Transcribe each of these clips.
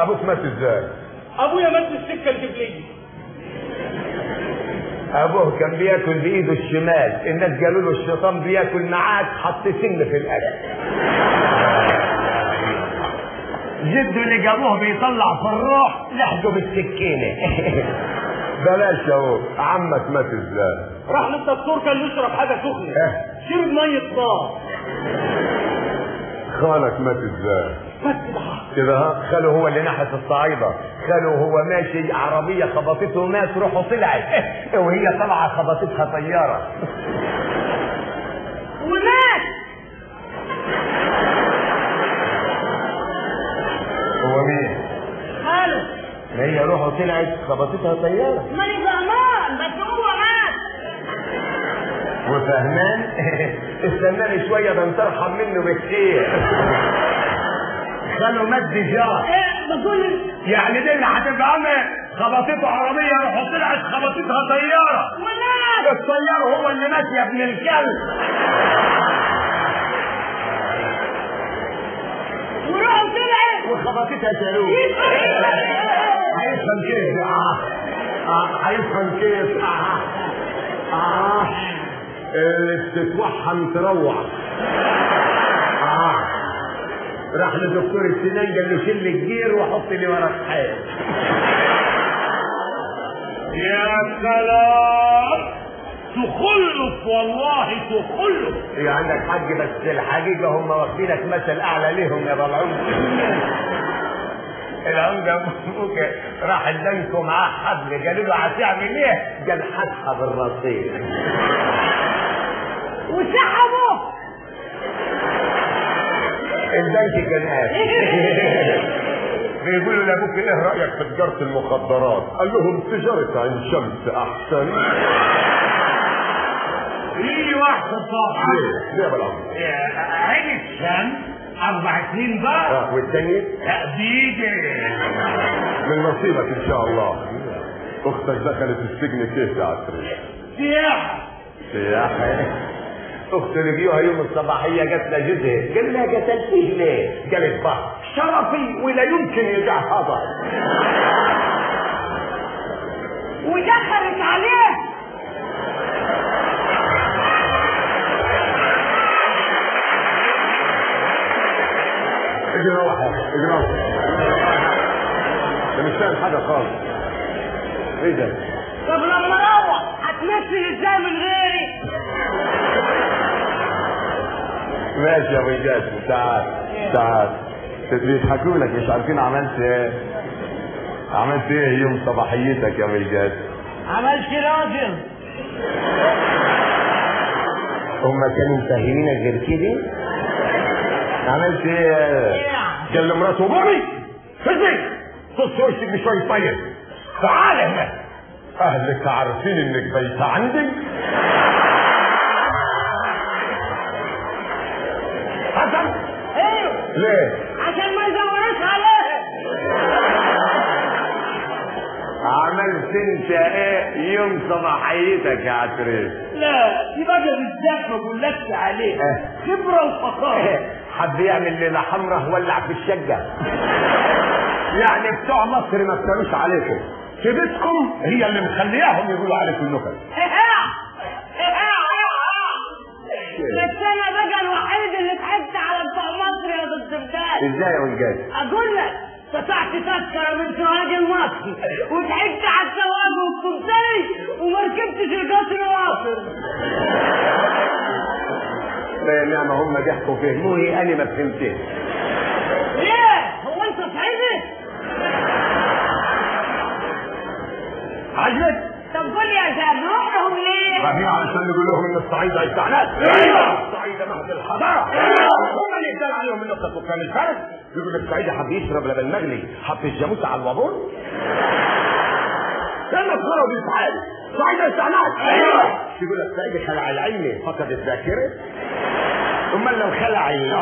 ابوك مات ازاي؟ ابويا مات في السكه الجبليه. ابوه كان بياكل بايده الشمال، الناس قالوا له الشيطان بياكل معاك، حط سن في الاكل. جده اللي جابوه بيطلع في الروح لحقه بالسكينه. بلاش اهو. عمك مات ازاي؟ راح للدكتور كان يشرب حاجه سخنه، شرب ميه نار. خالك مات ازاي؟ مات كده ها. خاله هو اللي نحس الصعيده، خاله هو ماشي عربيه خبطته مات، روحه طلعت وهي طالعه خبطتها طياره ومات. هو مين؟ خاله. ما هي روحه طلعت خبطتها طياره. ماني فهمان بس هو مات. وفهمان؟ استناني شويه ده انت ارحم منه بكتير. خاله مات ديجار. بقول يعني دي اللي هتبقى خبطته عربيه روحه طلعت خبطتها طياره. ومات. الطيار هو اللي مات يا ابن الكلب. وروحه طلعت وخبطتها شالوه. هيفهم كيف؟ هيفهم كيف؟ اللي بتتوحم تروح. راح لدكتور السنان قال له شيل الجير وحط لي ورا الحيط. يا سلام، تخلف والله تخلف. ايه عندك حق، بس الحقيقه هم واخدينك مثل اعلى ليهم يا العمده. العمده ابوك راح البنك ومعاه حبل، قالوا له هتعمل ايه؟ قال هسحب الرصيد. وسحبه. البنك كان قافل. بيقولوا لابوك ايه رايك في تجاره المخدرات؟ قال لهم تجاره عين شمس احسن. في واحد صاحبي ليه يا بالعمر؟ عين الشمس 4 سنين بقى. والتاني؟ بيجي من نصيبك ان شاء الله. اختك دخلت السجن كيف يا عسري؟ سياحه. سياحه؟ اخت رجيوها يوم الصباحيه جت لجوزها، قال لها قتلتيه ليه؟ قالت بقى شرفي ولا يمكن يرجع هذا. ودخلت عليه. اجي روح اجي روح. ده مش فاهم حاجه خالص. ايه ده؟ طب لما اروح هتمثل ازاي من غيري؟ ماشي يا ابو جاسم، تعال تعال. بيضحكوا لك مش عارفين عملت ايه. عملت ايه يوم صباحيتك يا ابو جاسم؟ عملت راجل. هما كانوا مفهمينك غير كده؟ عملت ايه؟ قال لمراته بابي فزي صوت وشك بشويه طيب. تعال هنا. اهلك عارفين انك بيت عندي؟ حسن؟ ايوه. ليه؟ عشان ما يدوروش عليها. عملت انت ايه يوم صباحيتك يا عتريس؟ لا دي بقى بالذات ما بقولكش عليه. خبره وفقاهه. حد يعمل ليله حمراء ولع في الشقه. يعني بتوع مصر ما كانوش عليكم، في بيتكم هي اللي مخلياهم يقولوا عليكم النكت. بس انا بقى الوحيد اللي ضحكت على بتوع مصر يا دكتور جاد. ازاي يا ولجاج؟ اقول لك قطعت تذكره من سوهاج المصري وضحكت على السواق والكمثري وما ركبتش القطر واصل. لا نعم هم ضحكوا فهموني انا ما فهمتش. ليه؟ هو انت صعيدي؟ عجبك؟ طب قول لي يا شباب نروح لهم ليه؟ ما هي علشان نقول لهم ان الصعيد هيستعنات. ايوه الصعيد مهد الحضاره. هم اللي يتقال عليهم النكت وكان الفرد. يقول لك الصعيد حب يشرب لبن مغلي، حط الجاموسه على الوابور. لما الصوره بيتعاد صعيد هيستعنات. ايوه يقول لك الصعيد خلع العين فقد الذاكره. امال لو خلع اللي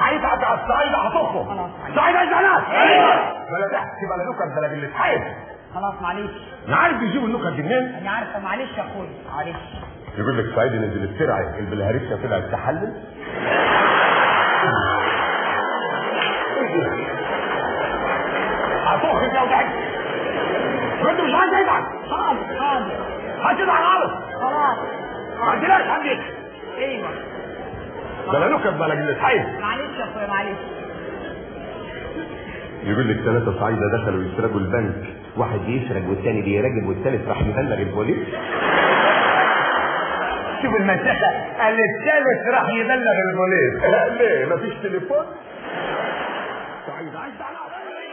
هيتعب على الصعيد هتخرج. الصعيد هيستعنات. ايوه بلا ضحك بلا نكت بلا باللي اتحايل. خلاص معلش. انا عارف بيجيبوا النكت دي منين؟ انا عارفه معلش يا اخويا معلش. يقول لك سعيد نزل السرعه البلهارسه طلعت تحلل. هتخرج يا ولاد. انت مش عايز تزعل. حاضر هتزعل خالص. خلاص. ما عندناش حاجه. ايوه ده انا نكت بلد الحي. معلش يا اخويا معلش. يقول لك 3 صعايدة دخلوا يسرقوا البنك، واحد يسرق والثاني بيراقب والثالث راح يبلغ البوليس. شوف المسافة، قال الثالث راح يبلغ البوليس. ليه؟ مفيش تليفون؟ صعيدة عايز على